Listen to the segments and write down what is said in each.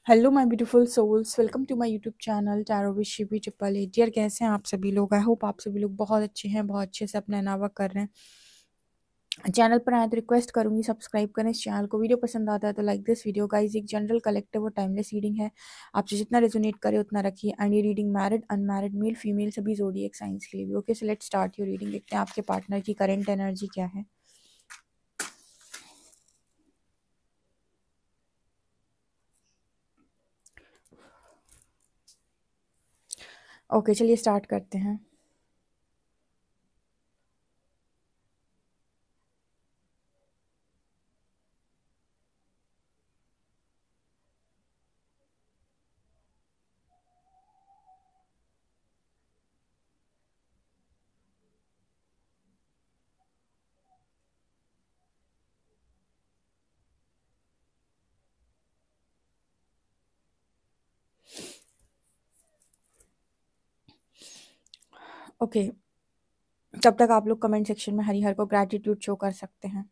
Hello my beautiful souls, welcome to my YouTube channel tarot with Shivi triple eight. Dear, कैसे हैं आप सभी लोग? आई होप आप सभी लोग बहुत अच्छे हैं, बहुत अच्छे से अपना नावा कर रहे हैं। चैनल पर आए तो रिक्वेस्ट करूंगी सब्सक्राइब करें इस चैनल को। वीडियो पसंद आता है तो लाइक दिस वीडियो। गाइस, एक जनरल कलेक्टिव और टाइमलेस रीडिंग है, आपसे जितना रेजोनेट करे उतना रखिए। एंड ये reading married, unmarried, male female सभी जोडिएक साइंस के लिए भी। Okay, so let's start your reading. देखते हैं आपके पार्टनर की करेंट एनर्जी क्या है। ओके, चलिए स्टार्ट करते हैं। ओके, तब तक आप लोग कमेंट सेक्शन में हरिहर को ग्रैटिट्यूड शो कर सकते हैं।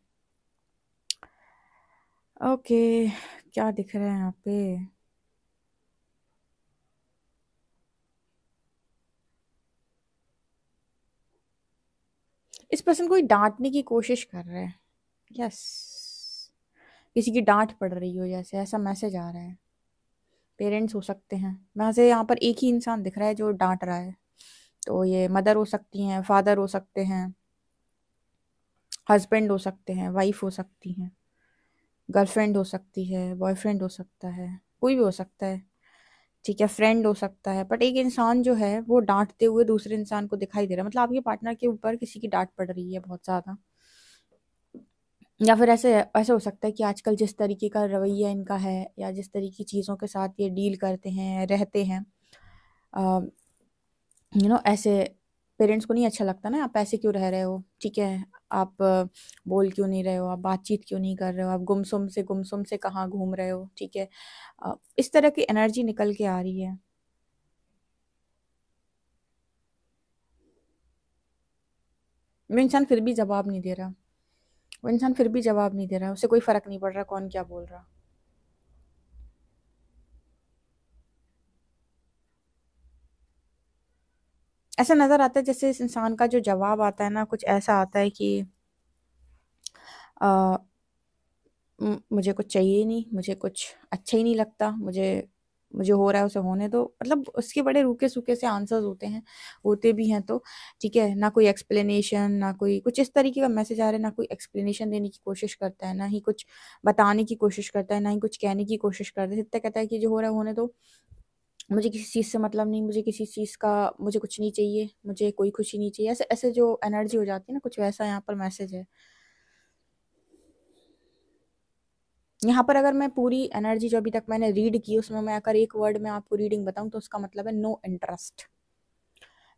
ओके, क्या दिख रहा है यहाँ पे? इस पर्सन को डांटने की कोशिश कर रहे हैं। यस, किसी की डांट पड़ रही हो जैसे, ऐसा मैसेज आ रहा है। पेरेंट्स हो सकते हैं, वहां से यहाँ पर एक ही इंसान दिख रहा है जो डांट रहा है। तो ये मदर हो सकती हैं, फादर हो सकते हैं, हस्बैंड हो सकते हैं, वाइफ हो सकती हैं, गर्लफ्रेंड हो सकती है, बॉयफ्रेंड हो सकता है, कोई भी हो सकता है। ठीक है, फ्रेंड हो सकता है, बट एक इंसान जो है वो डांटते हुए दूसरे इंसान को दिखाई दे रहा है। मतलब आपके पार्टनर के ऊपर किसी की डांट पड़ रही है बहुत ज्यादा। या फिर ऐसे ऐसे हो सकता है कि आजकल जिस तरीके का रवैया इनका है, या जिस तरीके की चीज़ों के साथ ये डील करते हैं, रहते हैं, ऐसे पेरेंट्स को नहीं अच्छा लगता ना। आप ऐसे क्यों रह रहे हो? ठीक है, आप बोल क्यों नहीं रहे हो, आप बातचीत क्यों नहीं कर रहे हो, आप गुमसुम से कहाँ घूम रहे हो? ठीक है, इस तरह की एनर्जी निकल के आ रही है। वो इंसान फिर भी जवाब नहीं दे रहा। वो इंसान फिर भी जवाब नहीं दे रहा, उसे कोई फर्क नहीं पड़ रहा कौन क्या बोल रहा। ऐसा नजर आता है जैसे इस इंसान का जो जवाब आता है ना, कुछ ऐसा आता है कि आ, मुझे कुछ चाहिए ही नहीं, मुझे कुछ अच्छा ही नहीं लगता, मुझे मुझे हो रहा है उसे होने दो। मतलब उसके बड़े रूखे सूखे से आंसर्स होते हैं, होते भी हैं तो। ठीक है, ना कोई एक्सप्लेनेशन, ना कोई कुछ इस तरीके का मैसेज आ रहा है, ना कोई एक्सप्लेनेशन देने की कोशिश करता है, ना ही कुछ बताने की कोशिश करता है, ना ही कुछ कहने की कोशिश करता है। इतना कहता है कि जो हो रहा है होने दो, मुझे किसी चीज़ से मतलब नहीं, मुझे किसी चीज़ का, मुझे कुछ नहीं चाहिए, मुझे कोई खुशी नहीं चाहिए। ऐसे ऐसे जो एनर्जी हो जाती है ना, कुछ वैसा यहाँ पर मैसेज है। यहाँ पर अगर मैं पूरी एनर्जी जो अभी तक मैंने रीड की उसमें मैं अगर एक वर्ड में आपको रीडिंग बताऊं तो उसका मतलब है no interest.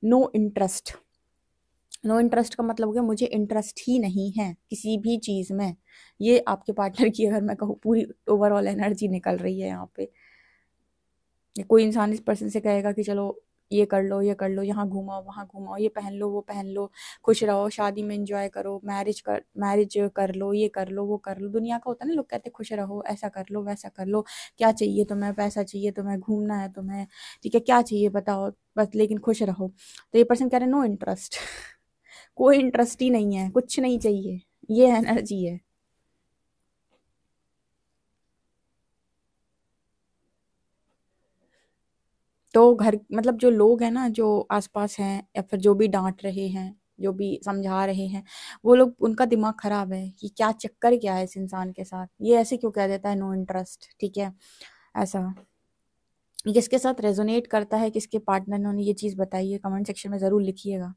No interest. No interest का मतलब हो गया मुझे इंटरेस्ट ही नहीं है किसी भी चीज़ में। ये आपके पार्टनर की अगर मैं कहूँ पूरी ओवरऑल एनर्जी निकल रही है यहाँ पे। कोई इंसान इस पर्सन से कहेगा कि चलो ये कर लो, ये कर लो, यहाँ घुमाओ, वहाँ घुमाओ, ये पहन लो, वो पहन लो, खुश रहो, शादी में एंजॉय करो, मैरिज कर लो, ये कर लो, वो कर लो। दुनिया का होता है ना, लोग कहते हैं खुश रहो, ऐसा कर लो, वैसा कर लो, क्या चाहिए तुम्हें, पैसा चाहिए तुम्हें, घूमना है तुम्हें, ठीक है, क्या चाहिए बताओ, बस लेकिन खुश रहो। तो ये पर्सन कह रहे हैं नो इंटरेस्ट। कोई इंटरेस्ट ही नहीं है, कुछ नहीं चाहिए। ये एनर्जी है। तो घर मतलब जो लोग हैं ना, जो आसपास हैं, या फिर जो भी डांट रहे हैं, जो भी समझा रहे हैं, वो लोग, उनका दिमाग खराब है कि क्या चक्कर क्या है इस इंसान के साथ, ये ऐसे क्यों कह देता है नो इंटरेस्ट। ठीक है, ऐसा ये किसके साथ रेजोनेट करता है, किसके पार्टनर ने उन्हें ये चीज़ बताई है, कमेंट सेक्शन में ज़रूर लिखिएगा।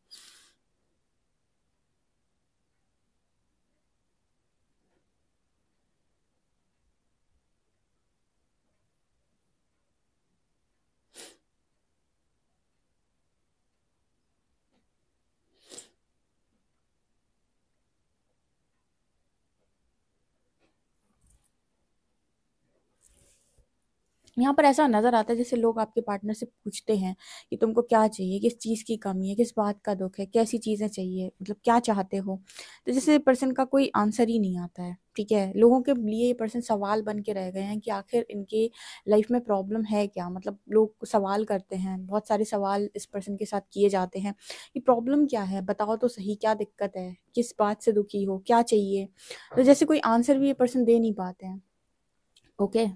यहाँ पर ऐसा नजर आता है जैसे लोग आपके पार्टनर से पूछते हैं कि तुमको क्या चाहिए, किस चीज की कमी है, किस बात का दुख है, कैसी चीजें चाहिए, मतलब क्या चाहते हो। तो जैसे पर्सन का कोई आंसर ही नहीं आता है। ठीक है, लोगों के लिए ये पर्सन सवाल बन के रह गए हैं कि आखिर इनके लाइफ में प्रॉब्लम है क्या। मतलब लोग सवाल करते हैं, बहुत सारे सवाल इस पर्सन के साथ किए जाते हैं कि प्रॉब्लम क्या है, बताओ तो सही, क्या दिक्कत है, किस बात से दुखी हो, क्या चाहिए। तो जैसे कोई आंसर भी ये पर्सन दे नहीं पाते हैं। ओके।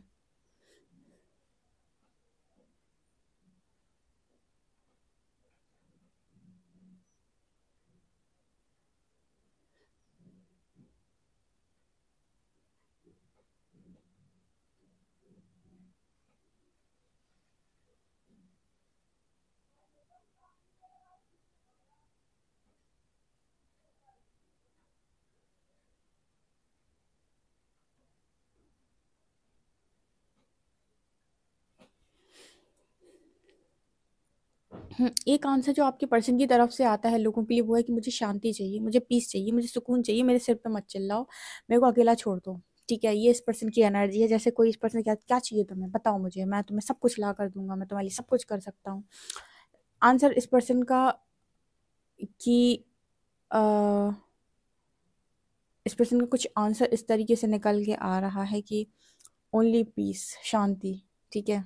एक आंसर जो आपके पर्सन की तरफ से आता है लोगों के लिए वो है कि मुझे शांति चाहिए, मुझे पीस चाहिए, मुझे सुकून चाहिए, मेरे सिर पे मत चिल्लाओ, मेरे को अकेला छोड़ दो। ठीक है, ये इस पर्सन की एनर्जी है। जैसे कोई इस पर्सन क्या क्या चाहिए तुम्हें, बताओ मुझे, मैं तुम्हें सब कुछ ला कर दूंगा, मैं तुम्हारे लिए सब कुछ कर सकता हूँ। आंसर इस पर्सन का कि अ, इस पर्सन का कुछ आंसर इस तरीके से निकल के आ रहा है कि ओनली पीस, शांति। ठीक है।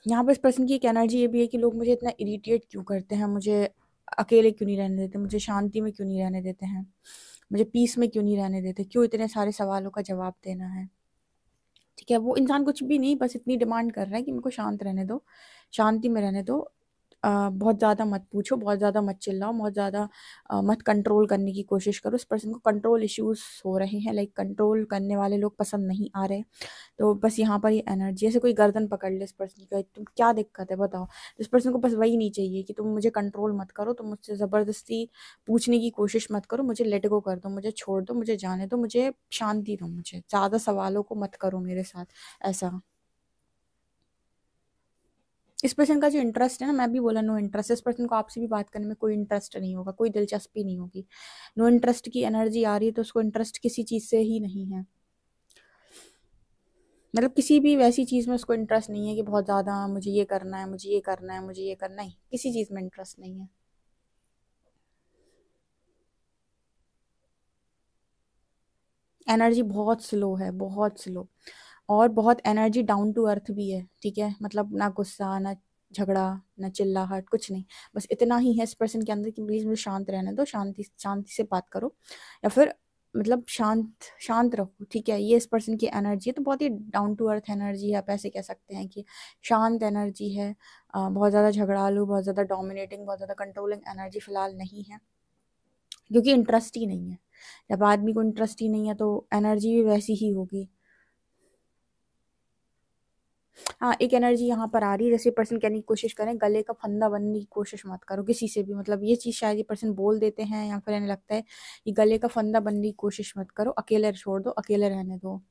यहाँ पर इस पर्सन की एक एनर्जी ये भी है कि लोग मुझे इतना इरिटेट क्यों करते हैं, मुझे अकेले क्यों नहीं रहने देते, मुझे शांति में क्यों नहीं रहने देते हैं, मुझे पीस में क्यों नहीं रहने देते, क्यों इतने सारे सवालों का जवाब देना है। ठीक है, वो इंसान कुछ भी नहीं, बस इतनी डिमांड कर रहा है कि मेरे को शांत रहने दो, शांति में रहने दो। बहुत ज़्यादा मत पूछो, बहुत ज़्यादा मत चिल्लाओ, बहुत ज़्यादा मत कंट्रोल करने की कोशिश करो। इस पर्सन को कंट्रोल इश्यूज हो रहे हैं, लाइक कंट्रोल करने वाले लोग पसंद नहीं आ रहे। तो बस यहाँ पर ये एनर्जी, जैसे कोई गर्दन पकड़ ले इस पर्सन का, तुम क्या दिक्कत है बताओ। इस पर्सन को बस वही नहीं चाहिए कि तुम मुझे कंट्रोल मत करो, तुम मुझसे ज़बरदस्ती पूछने की कोशिश मत करो, मुझे लेट गो कर दो, मुझे छोड़ दो, मुझे जाने दो, मुझे शांति दो, मुझे ज़्यादा सवालों को मत करो मेरे साथ। ऐसा इस पर्सन का जो इंटरेस्ट है ना, मैं भी बोला नो इंटरेस्ट, इस पर्सन को आपसे भी बात करने में कोई इंटरेस्ट नहीं होगा, कोई दिलचस्पी नहीं होगी। नो इंटरेस्ट की एनर्जी आ रही है तो उसको इंटरेस्ट किसी चीज़ से ही नहीं है। मतलब किसी भी वैसी चीज़ में उसको इंटरेस्ट नहीं है कि बहुत ज़्यादा मुझे ये करना है, मुझे ये करना है, मुझे ये करना है, किसी चीज़ में इंटरेस्ट नहीं है। एनर्जी बहुत स्लो है, बहुत स्लो। और बहुत एनर्जी डाउन टू अर्थ भी है। ठीक है, मतलब ना गुस्सा, ना झगड़ा, ना चिल्लाहट, कुछ नहीं। बस इतना ही है इस पर्सन के अंदर कि प्लीज मुझे शांत रहने दो, शांति शांति से बात करो, या फिर मतलब शांत शांत रहो। ठीक है, ये इस पर्सन की एनर्जी है। तो बहुत ही डाउन टू अर्थ एनर्जी है, आप ऐसे कह सकते हैं कि शांत एनर्जी है। बहुत ज़्यादा झगड़ालू, बहुत ज़्यादा डोमिनेटिंग, बहुत ज़्यादा कंट्रोलिंग एनर्जी फिलहाल नहीं है, क्योंकि इंटरेस्ट ही नहीं है। जब आदमी को इंटरेस्ट ही नहीं है तो एनर्जी भी वैसी ही होगी। हाँ, एक एनर्जी यहाँ पर आ रही है, जैसे पर्सन कहने की कोशिश करें गले का फंदा बनने की कोशिश मत करो किसी से भी। मतलब ये चीज़ शायद ये पर्सन बोल देते हैं, या फिर इन्हें लगता है कि गले का फंदा बनने की कोशिश मत करो, अकेले छोड़ दो, अकेले रहने दो।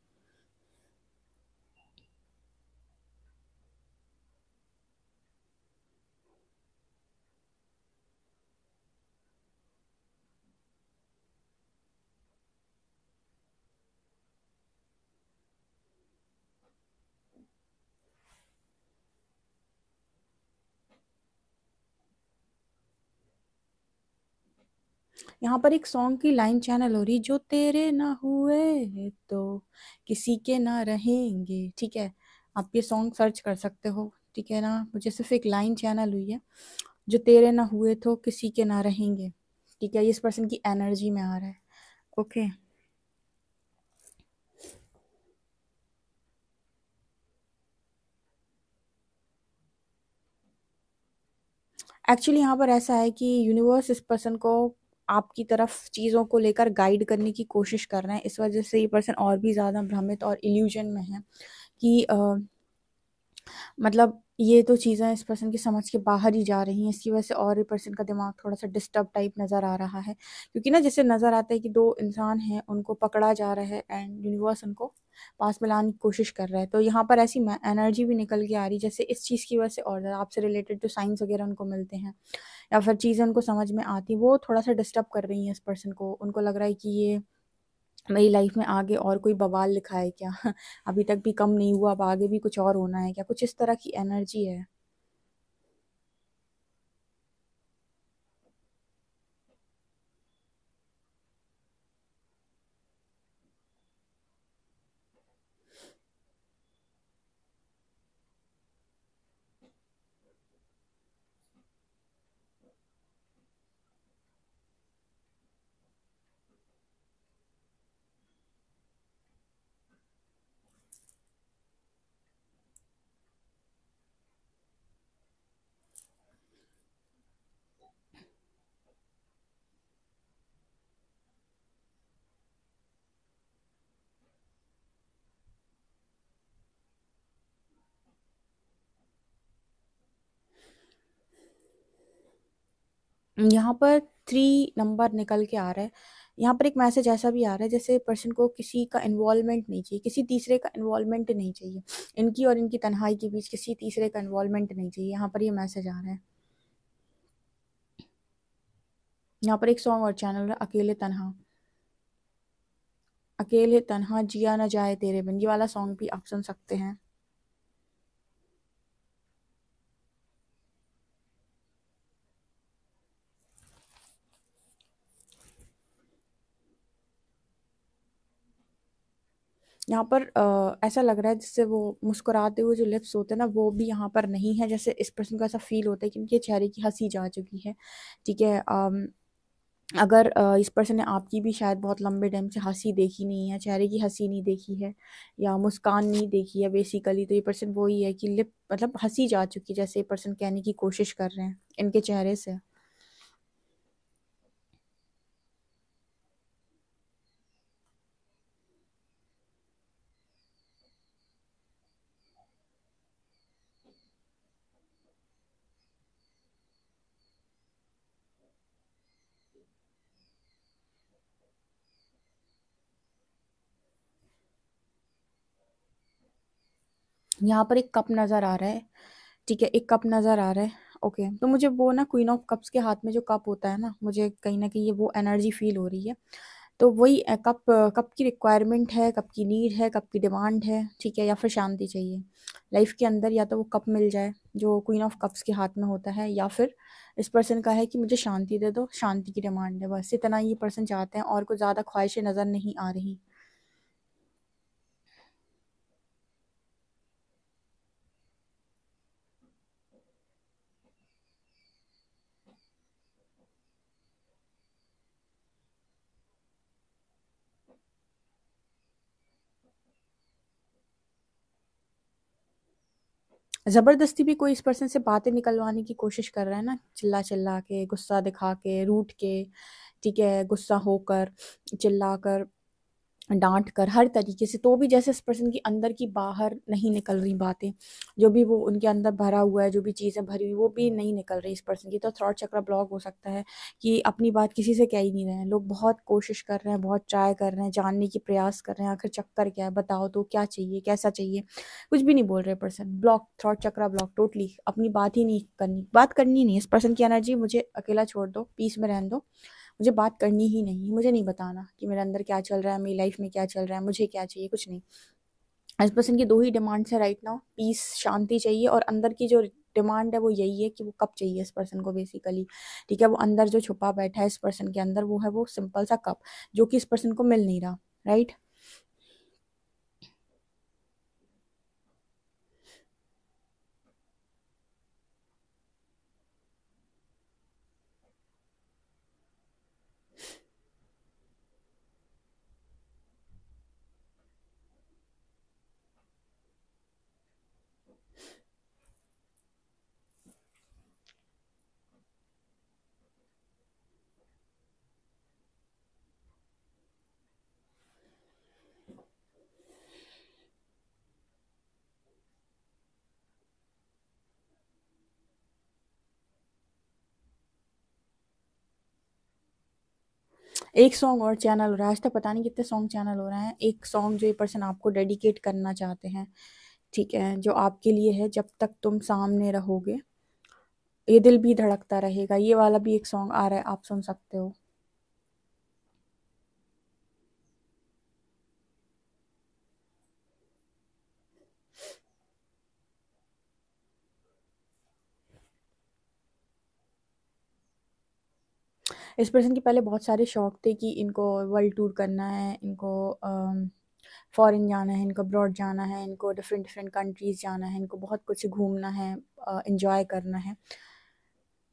यहाँ पर एक सॉन्ग की लाइन चैनल हो रही, जो तेरे ना हुए तो किसी के ना रहेंगे। ठीक है, आप ये सॉन्ग सर्च कर सकते हो। ठीक है ना, मुझे सिर्फ एक लाइन चैनल हुई है, जो तेरे ना हुए तो किसी के ना रहेंगे। ठीक है, ये इस पर्सन की एनर्जी में आ रहा है। ओके। एक्चुअली यहाँ पर ऐसा है कि यूनिवर्स इस पर्सन को आपकी तरफ चीज़ों को लेकर गाइड करने की कोशिश कर रहे हैं। इस वजह से ये पर्सन और भी ज़्यादा भ्रमित और इल्यूजन में है कि मतलब ये तो चीज़ें इस पर्सन की समझ के बाहर ही जा रही हैं, इसकी वजह से और ये पर्सन का दिमाग थोड़ा सा डिस्टर्ब टाइप नज़र आ रहा है, क्योंकि ना जैसे नज़र आता है कि दो इंसान हैं, उनको पकड़ा जा रहा है एंड यूनिवर्स उनको पास में लाने की कोशिश कर रहा है। तो यहाँ पर ऐसी एनर्जी भी निकल के आ रही, जैसे इस चीज़ की वजह से और ज़्यादा आपसे रिलेटेड जो साइंस वगैरह उनको मिलते हैं या फिर चीज़ें उनको समझ में आती, वो थोड़ा सा डिस्टर्ब कर रही हैं इस पर्सन को। उनको लग रहा है कि ये मेरी लाइफ में आगे और कोई बवाल लिखा है क्या अभी तक भी कम नहीं हुआ, अब आगे भी कुछ और होना है क्या, कुछ इस तरह की एनर्जी है। यहाँ पर 3 नंबर निकल के आ रहा है। यहाँ पर एक मैसेज ऐसा भी आ रहा है जैसे पर्सन को किसी का इन्वॉल्वमेंट नहीं चाहिए, किसी तीसरे का इन्वॉल्वमेंट नहीं चाहिए, इनकी और इनकी तन्हाई के बीच किसी तीसरे का इन्वॉल्वमेंट नहीं चाहिए। यहाँ पर ये मैसेज आ रहा है। यहाँ पर एक सॉन्ग और चैनल है, अकेले तन्हा। अकेले तन्हा जिया न जाए तेरे बिन, ये वाला सॉन्ग भी आप सुन सकते हैं। यहाँ पर ऐसा लग रहा है जैसे वो मुस्कुराते हुए जो लिप्स होते हैं ना, वो भी यहाँ पर नहीं है। जैसे इस पर्सन को ऐसा फील होता है कि उनके चेहरे की हंसी जा चुकी है। ठीक है। अगर इस पर्सन ने आपकी भी शायद बहुत लंबे टाइम से हंसी देखी नहीं है, चेहरे की हंसी नहीं देखी है या मुस्कान नहीं देखी है बेसिकली, तो ये पर्सन वही है कि लिप मतलब हंसी जा चुकी है, जैसे ये पर्सन कहने की कोशिश कर रहे हैं इनके चेहरे से। यहाँ पर एक कप नजर आ रहा है। ठीक है, एक कप नजर आ रहा है। ओके, तो मुझे वो ना क्वीन ऑफ कप्स के हाथ में जो कप होता है ना, मुझे कहीं ना कहीं ये वो एनर्जी फील हो रही है। तो वही कप, कप की रिक्वायरमेंट है, कप की नीड है, कप की डिमांड है। ठीक है, या फिर शांति चाहिए लाइफ के अंदर, या तो वो कप मिल जाए जो क्वीन ऑफ कप्स के हाथ में होता है, या फिर इस पर्सन का है कि मुझे शांति दे दो, शांति की डिमांड है, बस इतना ये पर्सन चाहते हैं, और कुछ ज़्यादा ख्वाहिशें नज़र नहीं आ रही। जबरदस्ती भी कोई इस पर्सन से बातें निकलवाने की कोशिश कर रहा है ना, चिल्ला चिल्ला के, गुस्सा दिखा के, रूठ के। ठीक है, गुस्सा होकर, चिल्ला कर, डांट कर, हर तरीके से, तो भी जैसे इस पर्सन की अंदर की बाहर नहीं निकल रही बातें, जो भी वो उनके अंदर भरा हुआ है, जो भी चीज़ें भरी हुई, वो भी नहीं निकल रही इस पर्सन की। तो थ्रॉट चक्र ब्लॉक हो सकता है कि अपनी बात किसी से कह ही नहीं रहे हैं लोग, बहुत कोशिश कर रहे हैं, बहुत ट्राई कर रहे हैं, जानने की प्रयास कर रहे हैं, आखिर चक्कर क्या है, बताओ तो क्या चाहिए, कैसा चाहिए, कुछ भी नहीं बोल रहे पर्सन। ब्लॉक, थ्रॉट चक्र ब्लॉक टोटली, अपनी बात ही नहीं करनी, बात करनी नहीं। इस पर्सन की एनर्जी, मुझे अकेला छोड़ दो, पीस में रहने दो, मुझे बात करनी ही नहीं, मुझे नहीं बताना कि मेरे अंदर क्या चल रहा है, मेरी लाइफ में क्या चल रहा है, मुझे क्या चाहिए, कुछ नहीं। इस पर्सन की दो ही डिमांड्स है राइट नाउ, पीस, शांति चाहिए, और अंदर की जो डिमांड है वो यही है कि वो कप चाहिए इस पर्सन को बेसिकली। ठीक है, वो अंदर जो छुपा बैठा है इस पर्सन के अंदर, वो है वो सिंपल सा कप, जो कि इस पर्सन को मिल नहीं रहा। राइट। एक सॉन्ग और चैनल हो रहा है, आज तक पता नहीं कितने सॉन्ग चैनल हो रहे हैं। एक सॉन्ग जो ये पर्सन आपको डेडिकेट करना चाहते हैं, ठीक है, जो आपके लिए है, जब तक तुम सामने रहोगे ये दिल भी धड़कता रहेगा, ये वाला भी एक सॉन्ग आ रहा है, आप सुन सकते हो। इस पर्सन के पहले बहुत सारे शौक थे कि इनको वर्ल्ड टूर करना है, इनको फॉरेन जाना है, इनको अब्रॉड जाना है, इनको डिफरेंट डिफरेंट कंट्रीज़ जाना है, इनको बहुत कुछ घूमना है, इंजॉय करना है।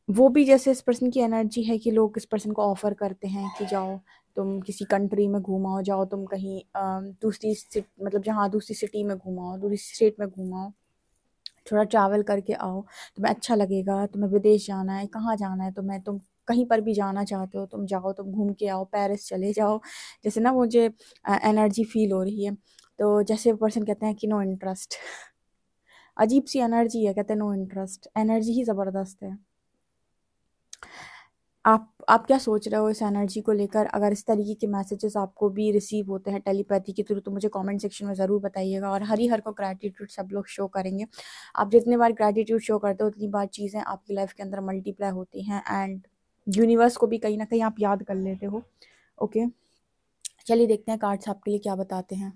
वो भी जैसे इस पर्सन की एनर्जी है कि लोग इस पर्सन को ऑफ़र करते हैं कि जाओ तुम किसी कंट्री में घूमाओ, जाओ तुम कहीं दूसरी मतलब जहाँ दूसरी सिटी में घूमाओ, दूसरी स्टेट में घूमाओ, थोड़ा ट्रैवल करके आओ, तुम्हें अच्छा लगेगा। तुम्हें विदेश जाना है, कहाँ जाना है तुम्हें, तुम कहीं पर भी जाना चाहते हो तुम जाओ, तुम घूम के आओ, पेरिस चले जाओ। जैसे ना मुझे एनर्जी फील हो रही है। तो जैसे पर्सन कहते हैं कि नो इंटरेस्ट, अजीब सी एनर्जी है, कहते हैं नो इंटरेस्ट, एनर्जी ही ज़बरदस्त है। आप क्या सोच रहे हो इस एनर्जी को लेकर? अगर इस तरीके के मैसेजेस आपको भी रिसीव होते हैं टेलीपैथी के थ्रू तो मुझे कमेंट सेक्शन में ज़रूर बताइएगा। और हर ही हर को ग्रैटिट्यूड सब लोग शो करेंगे। आप जितनी बार ग्रैटिट्यूड शो करते हो उतनी बार चीज़ें आपकी लाइफ के अंदर मल्टीप्लाई होती हैं, एंड यूनिवर्स को भी कहीं ना कहीं आप याद कर लेते हो। ओके, चलिए देखते हैं कार्ड्स आपके लिए क्या बताते हैं।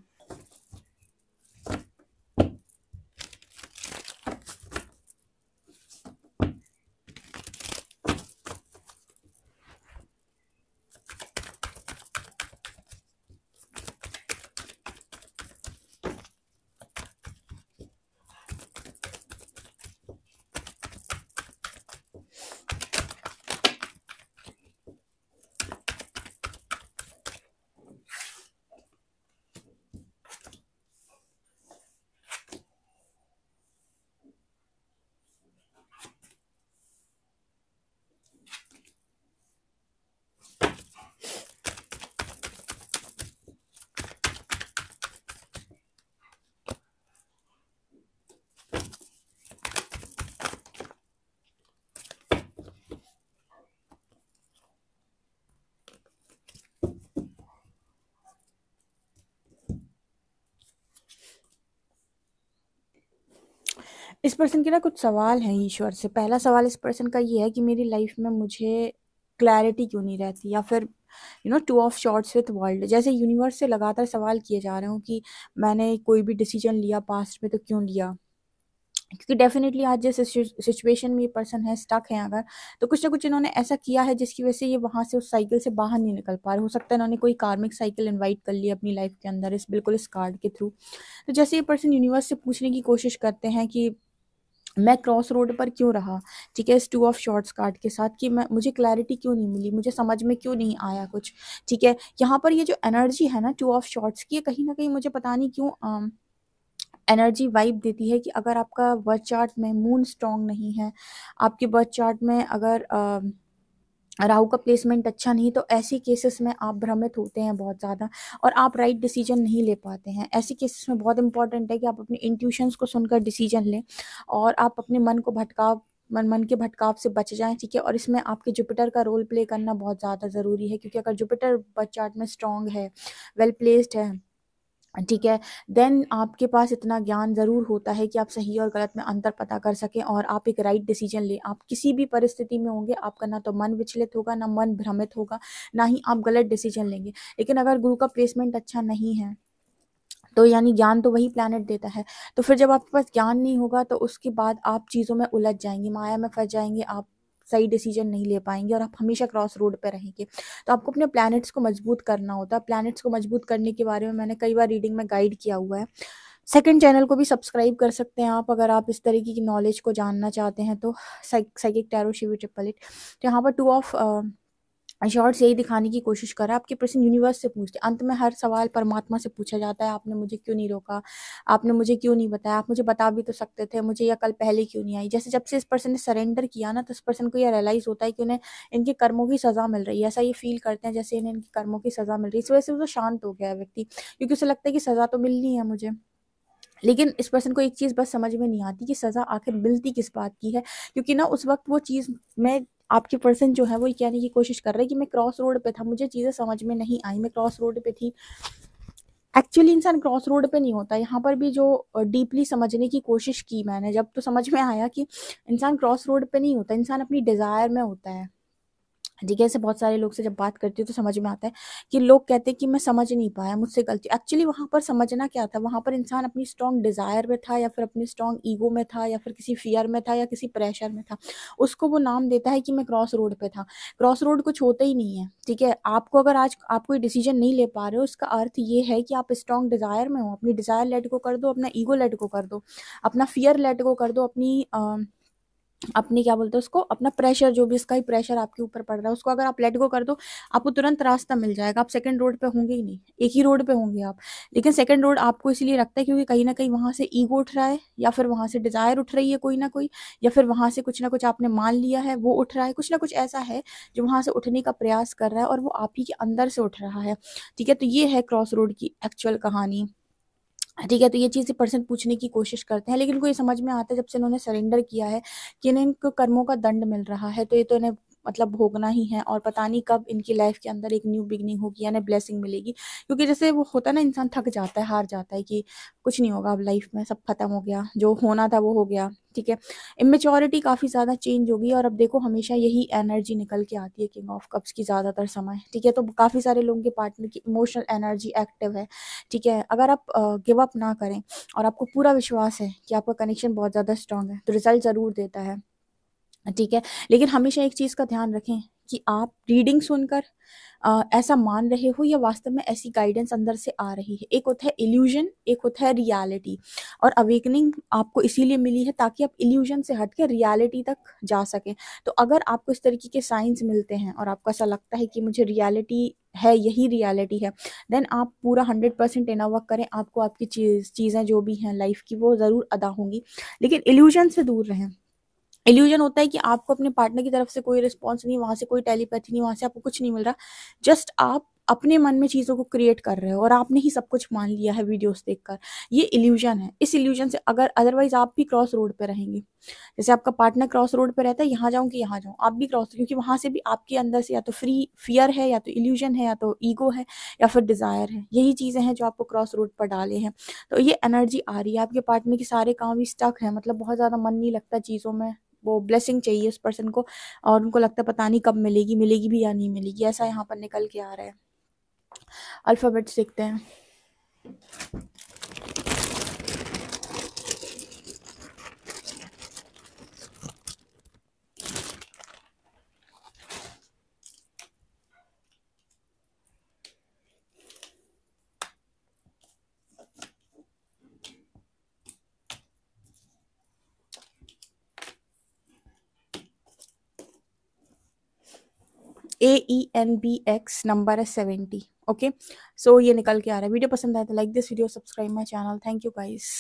इस पर्सन के ना कुछ सवाल हैं ईश्वर से। पहला सवाल इस पर्सन का ये है कि मेरी लाइफ में मुझे क्लैरिटी क्यों नहीं रहती, या फिर two of shorts with world, जैसे यूनिवर्स से लगातार सवाल किए जा रहे हो कि मैंने कोई भी डिसीजन लिया पास्ट में तो क्यों लिया। क्योंकि डेफिनेटली आज जिस सिचुएशन में ये पर्सन है, स्टक है अगर, तो कुछ ना कुछ इन्होंने ऐसा किया है जिसकी वजह से ये वहां से उस साइकिल से बाहर नहीं निकल पा रहे। हो सकता है इन्होंने कोई कार्मिक साइकिल इनवाइट कर लिया अपनी लाइफ के अंदर, इस बिल्कुल इस कार्ड के थ्रू। तो जैसे ये पर्सन यूनिवर्स से पूछने की कोशिश करते हैं कि मैं क्रॉस रोड पर क्यों रहा, ठीक है, इस टू ऑफ शॉर्ट्स कार्ड के साथ, कि मैं मुझे क्लैरिटी क्यों नहीं मिली, मुझे समझ में क्यों नहीं आया कुछ, ठीक है। यहाँ पर ये जो एनर्जी है ना टू ऑफ शॉर्ट्स की, ये कहीं ना कहीं मुझे पता नहीं क्यों एनर्जी वाइब देती है कि अगर आपका बर्थ चार्ट में मून स्ट्रांग नहीं है, आपके बर्थ चार्ट में अगर राहु का प्लेसमेंट अच्छा नहीं, तो ऐसे केसेस में आप भ्रमित होते हैं बहुत ज़्यादा, और आप राइट डिसीजन नहीं ले पाते हैं। ऐसे केसेस में बहुत इंपॉर्टेंट है कि आप अपने इंट्यूशंस को सुनकर डिसीजन लें, और आप अपने मन को मन के भटकाव से बच जाएं, ठीक है। और इसमें आपके जुपिटर का रोल प्ले करना बहुत ज़्यादा ज़रूरी है, क्योंकि अगर जुपिटर बर्थ चार्ट में स्ट्रांग है, वेल प्लेस्ड है, ठीक है, देन आपके पास इतना ज्ञान ज़रूर होता है कि आप सही और गलत में अंतर पता कर सकें और आप एक राइट डिसीजन लें। आप किसी भी परिस्थिति में होंगे, आपका ना तो मन विचलित होगा, ना मन भ्रमित होगा, ना ही आप गलत डिसीजन लेंगे। लेकिन अगर गुरु का प्लेसमेंट अच्छा नहीं है, तो यानी ज्ञान तो वही प्लैनेट देता है, तो फिर जब आपके पास ज्ञान नहीं होगा तो उसके बाद आप चीज़ों में उलझ जाएंगे, माया में फंस जाएंगे, आप सही डिसीजन नहीं ले पाएंगे और आप हमेशा क्रॉस रोड पे रहेंगे। तो आपको अपने प्लैनेट्स को मजबूत करना होता है। प्लैनेट्स को मजबूत करने के बारे में मैंने कई बार रीडिंग में गाइड किया हुआ है। सेकंड चैनल को भी सब्सक्राइब कर सकते हैं आप, अगर आप इस तरीके की नॉलेज को जानना चाहते हैं तो। Psychic tarot Shivi 888। तो यहाँ पर टू ऑफ शॉर्ट्स यही दिखाने की कोशिश करा, आपके प्रश्न यूनिवर्स से पूछते। अंत में हर सवाल परमात्मा से पूछा जाता है, आपने मुझे क्यों नहीं रोका, आपने मुझे क्यों नहीं बताया, आप मुझे बता भी तो सकते थे, मुझे यह कल पहले क्यों नहीं आई। जैसे जब से इस पर्सन ने सरेंडर किया ना, तो इस पर्सन को यह रियलाइज होता है कि उन्हें इनके कर्मों की सजा मिल रही है। ऐसा ये फील करते हैं जैसे इन्हें इनके कर्मों की सजा मिल रही है। इस वजह से वो शांत हो गया है व्यक्ति, क्योंकि उसे लगता है कि सजा तो मिलनी है मुझे। लेकिन इस पर्सन को एक चीज़ बस समझ में नहीं आती कि सज़ा आखिर मिलती किस बात की है, क्योंकि ना उस वक्त वो चीज़ में आपके पर्सन जो है वो ये कहने की कोशिश कर रहे हैं कि मैं क्रॉस रोड पे था, मुझे चीज़ें समझ में नहीं आई, मैं क्रॉस रोड पे थी। एक्चुअली इंसान क्रॉस रोड पे नहीं होता। यहाँ पर भी जो डीपली समझने की कोशिश की मैंने, जब तो समझ में आया कि इंसान क्रॉस रोड पे नहीं होता, इंसान अपनी डिज़ायर में होता है। ठीक है, ऐसे बहुत सारे लोग से जब बात करती हूँ तो समझ में आता है कि लोग कहते हैं कि मैं समझ नहीं पाया, मुझसे गलती। एक्चुअली वहाँ पर समझना क्या था, वहाँ पर इंसान अपनी स्ट्रॉन्ग डिज़ायर में था, या फिर अपनी स्ट्रॉन्ग ईगो में था, या फिर किसी फियर में था, या किसी प्रेशर में था। उसको वो नाम देता है कि मैं क्रॉस रोड पे था। क्रॉस रोड कुछ होता ही नहीं है। ठीक है, आपको अगर आज आप कोई डिसीजन नहीं ले पा रहे हो, उसका अर्थ ये है कि आप स्ट्रॉन्ग डिज़ायर में हो। अपनी डिज़ायर लेट गो कर दो, अपना ईगो लेट गो कर दो, अपना फियर लेट गो कर दो, अपनी क्या बोलते हैं उसको, अपना प्रेशर, जो भी इसका ही प्रेशर आपके ऊपर पड़ रहा है, उसको अगर आप लेट गो कर दो, आपको तुरंत रास्ता मिल जाएगा। आप सेकंड रोड पे होंगे ही नहीं, एक ही रोड पे होंगे आप। लेकिन सेकंड रोड आपको इसलिए रखता है क्योंकि कहीं ना कहीं वहां से ईगो उठ रहा है, या फिर वहां से डिजायर उठ रही है कोई ना कोई, या फिर वहां से कुछ ना कुछ आपने मान लिया है वो उठ रहा है, कुछ ना कुछ ऐसा है जो वहां से उठने का प्रयास कर रहा है, और वो आप ही के अंदर से उठ रहा है। ठीक है, तो ये है क्रॉस रोड की एक्चुअल कहानी। ठीक है, तो ये चीज़ पर्सन पूछने की कोशिश करते हैं, लेकिन इनको ये समझ में आता है जब से इन्होंने सरेंडर किया है कि इन्हें इनको कर्मों का दंड मिल रहा है, तो ये तो इन्हें मतलब भोगना ही है, और पता नहीं कब इनकी लाइफ के अंदर एक न्यू बिगनिंग होगी, यानी ब्लेसिंग मिलेगी। क्योंकि जैसे वो होता है ना, इंसान थक जाता है, हार जाता है कि कुछ नहीं होगा अब लाइफ में, सब खत्म हो गया, जो होना था वो हो गया। ठीक है, इमेच्योरिटी काफ़ी ज़्यादा चेंज होगी, और अब देखो हमेशा यही एनर्जी निकल के आती है किंग ऑफ कप्स की ज़्यादातर समय। ठीक है, तो काफ़ी सारे लोगों के पार्टनर की इमोशनल एनर्जी एक्टिव है। ठीक है, अगर आप गिव अप ना करें और आपको पूरा विश्वास है कि आपका कनेक्शन बहुत ज़्यादा स्ट्रांग है, तो रिजल्ट ज़रूर देता है। ठीक है, लेकिन हमेशा एक चीज़ का ध्यान रखें कि आप रीडिंग सुनकर ऐसा मान रहे हो, या वास्तव में ऐसी गाइडेंस अंदर से आ रही है। एक होता है इल्यूजन, एक होता है रियलिटी। और अवेकनिंग आपको इसीलिए मिली है ताकि आप इल्यूजन से हट के रियलिटी तक जा सकें। तो अगर आपको इस तरीके के साइंस मिलते हैं और आपको ऐसा लगता है कि मुझे रियलिटी है, यही रियलिटी है, देन आप पूरा 100% इनर वर्क करें, आपको आपकी चीज़ें जो भी हैं लाइफ की वो ज़रूर अदा होंगी। लेकिन इल्यूजन से दूर रहें। इल्यूजन होता है कि आपको अपने पार्टनर की तरफ से कोई रिस्पॉन्स नहीं, वहां से कोई टेलीपैथी नहीं, वहां से आपको कुछ नहीं मिल रहा। जस्ट आप अपने मन में चीज़ों को क्रिएट कर रहे हो और आपने ही सब कुछ मान लिया है वीडियोस देखकर। ये इल्यूजन है। इस इल्यूजन से अगर अदरवाइज आप भी क्रॉस रोड पे रहेंगे, जैसे आपका पार्टनर क्रॉस रोड पे रहता है, यहाँ जाऊँ कि यहाँ जाऊँ, आप भी क्रॉस, क्योंकि वहां से भी आपके अंदर से या तो फियर है, या तो इल्यूजन है, या तो ईगो है, या फिर डिजायर है। यही चीज़ें हैं जो आपको क्रॉस रोड पर डाले हैं। तो ये एनर्जी आ रही है, आपके पार्टनर के सारे काम भी स्टक है, मतलब बहुत ज़्यादा मन नहीं लगता चीज़ों में, वो ब्लेसिंग चाहिए उस पर्सन को, और उनको लगता है पता नहीं कब मिलेगी, मिलेगी भी या नहीं मिलेगी, ऐसा यहाँ पर निकल के आ रहा है। अल्फाबेट्स देखते हैं। AENBX नंबर है 70। ओके, सो ये निकल के आ रहा है। वीडियो पसंद आया तो like this video, subscribe my channel. Thank you guys.